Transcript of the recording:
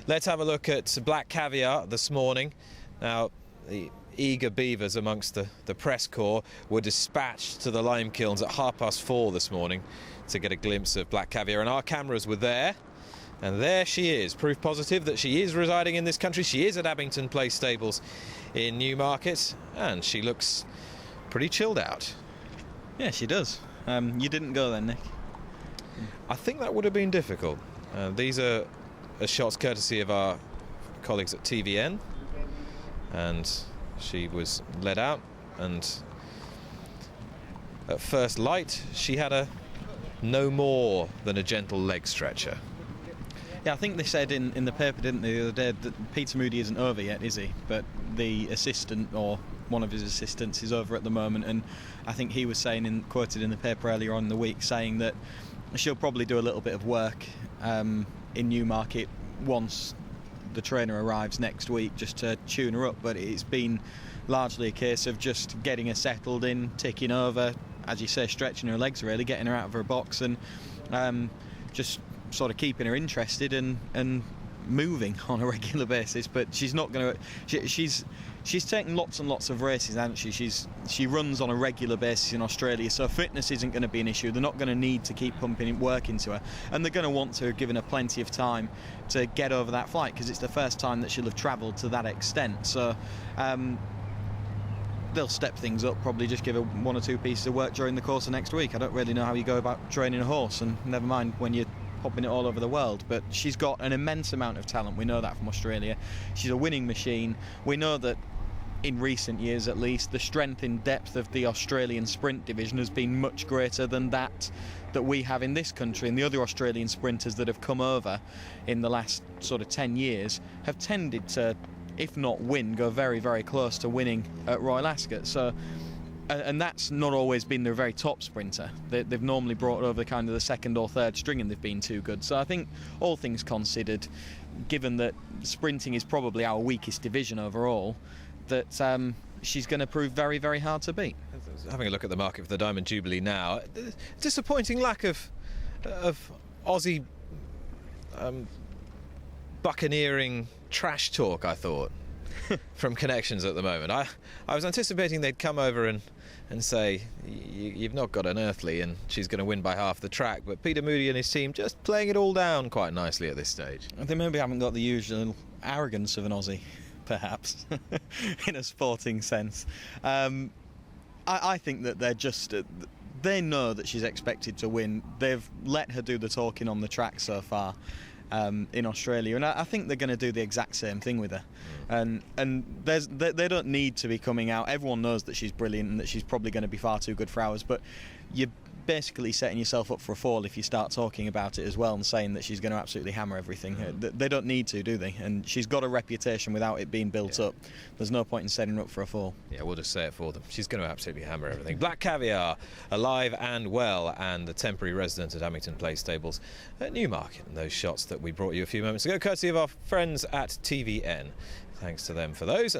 Let's have a look at Black Caviar this morning. Now, the eager beavers amongst the press corps were dispatched to the lime kilns at 4:30 this morning to get a glimpse of Black Caviar, and our cameras were there. And there she is, proof positive that she is residing in this country. She is at Abington Place Stables in Newmarket, and she looks pretty chilled out. Yeah, she does. You didn't go then, Nick? I think that would have been difficult. These are shots courtesy of our colleagues at TVN, and she was led out, and at first light she had no more than a gentle leg stretcher. Yeah, I think they said in the paper, didn't they, the other day, that Peter Moody isn't over yet, is he? But the assistant, or one of his assistants, is over at the moment, and I think he was saying, quoted in the paper earlier on in the week, saying that she'll probably do a little bit of work in Newmarket once the trainer arrives next week, just to tune her up. But it's been largely a case of just getting her settled in, ticking over, as you say, stretching her legs really, getting her out of her box, and just sort of keeping her interested and moving on a regular basis. But she's not going to. She's taken lots and lots of races, hasn't she? She runs on a regular basis in Australia, so fitness isn't going to be an issue. They're not going to need to keep pumping work into her, and they're going to want to have given her plenty of time to get over that flight, because it's the first time that she'll have travelled to that extent. So they'll step things up, probably just give her one or two pieces of work during the course of next week. I don't really know how you go about training a horse, and never mind when you're popping it all over the world. But she's got an immense amount of talent. We know that from Australia. She's a winning machine. We know that in recent years, at least, the strength in depth of the Australian sprint division has been much greater than that we have in this country. And the other Australian sprinters that have come over in the last sort of 10 years have tended to, if not win, go very, very close to winning at Royal Ascot. So, and that's not always been their very top sprinter. They've normally brought over kind of the second or third string, and they've been too good. So I think, all things considered, given that sprinting is probably our weakest division overall, that she's going to prove very, very hard to beat. Having a look at the market for the Diamond Jubilee now, disappointing lack of Aussie buccaneering trash talk, I thought, from connections at the moment. I was anticipating they'd come over and say, you've not got an earthly and she's going to win by half the track. But Peter Moody and his team just playing it all down quite nicely at this stage. They maybe haven't got the usual arrogance of an Aussie, perhaps, in a sporting sense. I think that they're just... they know that she's expected to win. They've let her do the talking on the track so far in Australia, and I think they're going to do the exact same thing with her. And they don't need to be coming out. Everyone knows that she's brilliant and that she's probably going to be far too good for ours, but you're basically setting yourself up for a fall if you start talking about it as well and saying that she's going to absolutely hammer everything. They don't need to, do they? And she's got a reputation without it being built up. There's no point in setting her up for a fall. Yeah, we'll just say it for them. She's going to absolutely hammer everything. Black Caviar, alive and well, and the temporary resident at Abington Place Stables at Newmarket. And those shots that we brought you a few moments ago, courtesy of our friends at TVN. Thanks to them for those.